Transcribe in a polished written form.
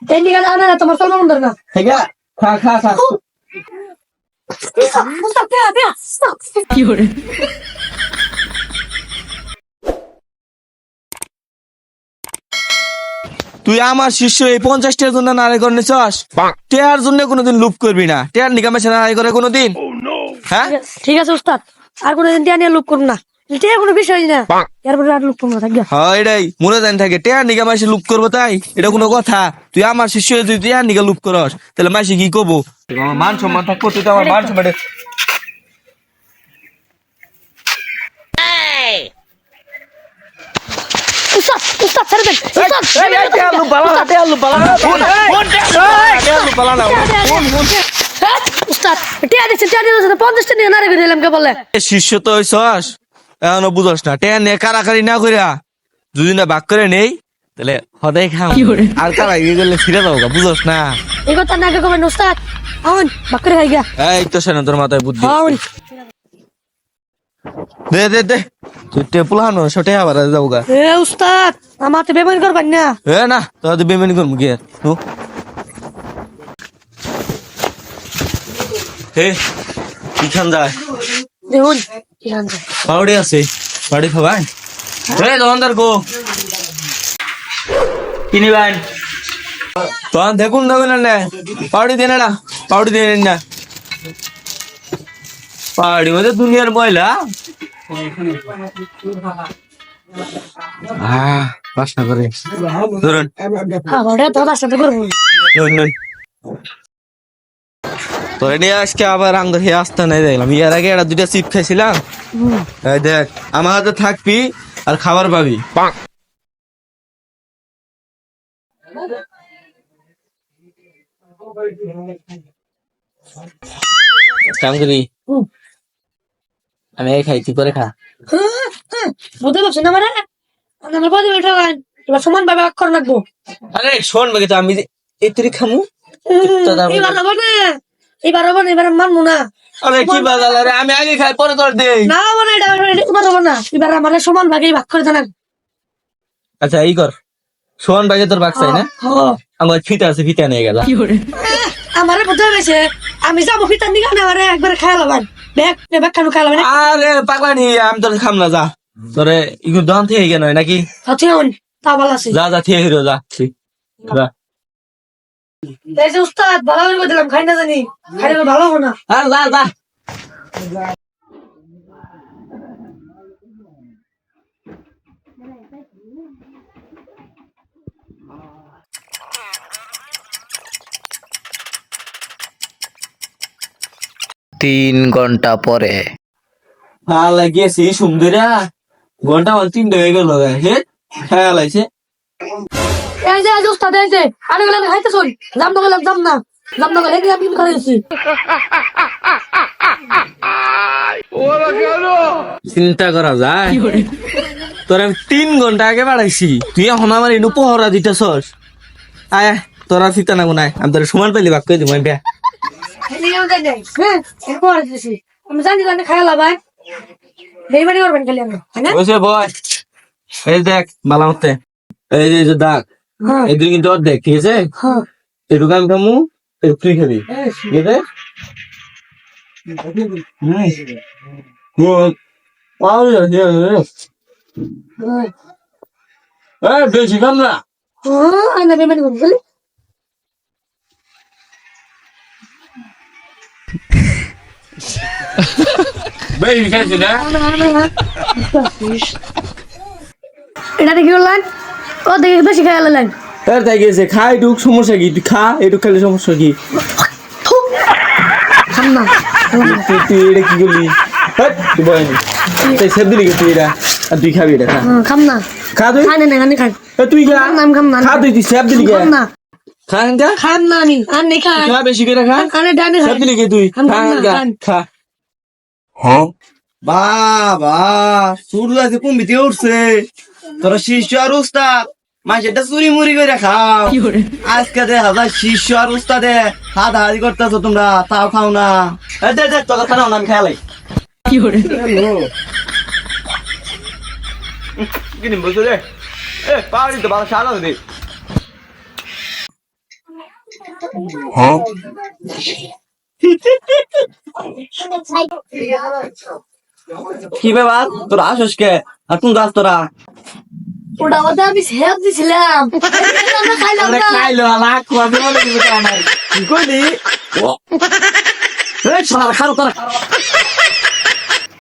এই নিয়ে না না তোমার চলবে মন্দ না ঠিক আছে খা খা খা কি করে তুই আমার শিষ্য এই 50টার জন্য নারাই করে নিছস টেয়ার জন্য কোনোদিন লুপ করবি না টেয়ার নিকামে নারাই করে কোনোদিন হ্যাঁ ঠিক আছে উস্তাদ আর কোনদিন টিয়া নিয়ে লুক করব না টিয়া কোনো বিষয় না এরপরে আর লুক করব না থাকবে হ্যাঁ এটাই মনে দেন থাকে টেয়ার নিকামে এসে লুপ করবো তাই এটা কোনো কথা তুই আমার শিষ্য হয়ে তুই টেয়ার নিকা লুপ করস তাহলে মাসি কি করবো আমার মান সম্মান থাকবো তুই তো আমার মান সম্মান উস্তাদ উস্তাদ ছেড়ে দেন উস্তাদ টেয়ার লুপ বালা উস্তাদ টিয়া দিচ্ছেন টিয়া দিচ্ছেন 50টা নিয়ে নারে করে দিলাম কে বলে শিষ্য তো হইছস এখনো বুঝস না টেয়ার নিয়ে কারাকারি না করিয়া যদি না ভাগ করে নেই তাহলে হদাই খাও আর কারা ইয়ে করলে ফিরে যাবো বুঝস না এই কথা না কে কবেন উস্তাদ আউন বাকরে খাই গা এই তো শোনো তোর মাথায় বুদ্ধি আউন দে দে দে তুই টেপুলানো সটে আবার যাবো গা এ উস্তাদ আমাতে বেমান করবেন না এ না তোর বেমানি করবো কি আর হে কি খান যায় দেখুন কি জানতে পাউডি আছে পাউডি খাবাই হে দোকানদার গো কিনি ভাই তখন দেখুন দেবেন না পাউডি দেন না পাউডি দেন না পাউডি মধ্যে দুনিয়ার ময়লা বাসনা করে ধরুন আমারে তো বাসাতে করব তোরে নিয়ে আজকে আবার আঙ্গুর খেয়ে আসতে নাই দেখলাম ইয়ার আগে একটা দুইটা চিপ খাইছিলাম এই দেখ আমার হাতে থাকবি আর খাবার পাবি কাম করি আমি এই খাই তুই করে খা বুঝতে পারছেন না মানে আমার বডি বেটা গান এবার সমান ভাবে ভাগ করে রাখবো আরে শোন বাকি তো আমি এই তুই খামু এবার হবে না এবার মানবো না আরে কি বাজাল রে আমি আগে খাই পরে তোর দেই না মানে এটা এবার হবে না এবার আমার সমান ভাগে ভাগ করে জানান আচ্ছা এই কর শোন বাকি তোর বাক চাই না আমার ফিতা আছে ফিতা নিয়ে গেল আমারে বুঝতে পেরেছে আমি যাবো ফিতার নিয়ে না আমারে একবার খাই লাগান ব্যাগ ব্যাগ খানু খাই লাগান আরে পাগলা নি আমি তোর খাম না যা তোরে ইগু দন থেকে গেল নাকি সাথে তা ভালো আছে যা যা থেকে হিরো যা যা এই যে উস্তাদ ভালো করে দিলাম খাই না জানি খাইলে ভালো হবে না আর যা যা তিন ঘন্টা পরে হ্যাঁ লাগিয়েছি সুন্দরা ঘন্টা বল 3 হয়ে গেল হে হ্যাঁ লাইছে এই যে উস্তাদ এই যে আরে গেলাম খাইতে চল জাম না গেলাম জাম না গেলে আমি খাইছি চিন্তা করা যায় তোর আমি 3 ঘন্টা আগে বাড়াইছি তুই এখন আমার ইনু পহরা দিতেছস আয় তোরা ফিতা না গুনাই আমি তোর সমান পেলি বাক কই দিম আমি আমি জানি জানি খাই লাগাই বেইমানি করবেন খালি আমি ওইসে বয় এই দেখ বালামতে এই যে দাগ এই দুই কিন্তু দেখ ঠিক আছে এটুকু আমি খামু একটু তুই খাবি ঠিক আছে বেশি খাম না আমি বেইমানি করবেন খালি বেশি খাইছি না এটা দেখি বললেন ও দেখি বেশি খাই লালেন তার তাই গেছে খা এটুক সমস্যা কি তুই খা এটুক খালি সমস্যা কি খাম না তুই এটা কি করলি তুই বয়নি তাই সেব দিলি তুই এটা আর তুই খাবি এটা খা খাম না খা তুই খাই না আমি খাই তুই খা আমি খাম না খা তুই সেব দিলি খাম না খা এটা খাম না আমি আর নেই খাই খা বেশি করে খা আরে ডানে সেব দিলি তুই খা খা হ্যাঁ বাবা সূর্য আছে কুম্বিতে উঠছে তোরা শিষ্য আর উস্তাদ মাসেটা চুরি মুড়ি করে খাও আজকে দে হাজার শিষ্য আর উস্তাদে হাতাহাতি করতেছো তোমরা তাও খাও না দেখ তোর খাও না আমি খেয়ালাই কি নিম বলছো রে এ পাওয়ারি তো ভালো সারা দে কি ব্যাপার তোরা আসস কে আর কোন গাছ তোরা ওটা ওটা আমি সেব দিছিলাম আমরা খাইলাম না খাইলো আলা খোয়াবে বলে কিছু খায় নাই কি কইলি ও এই শালা খারো তোরা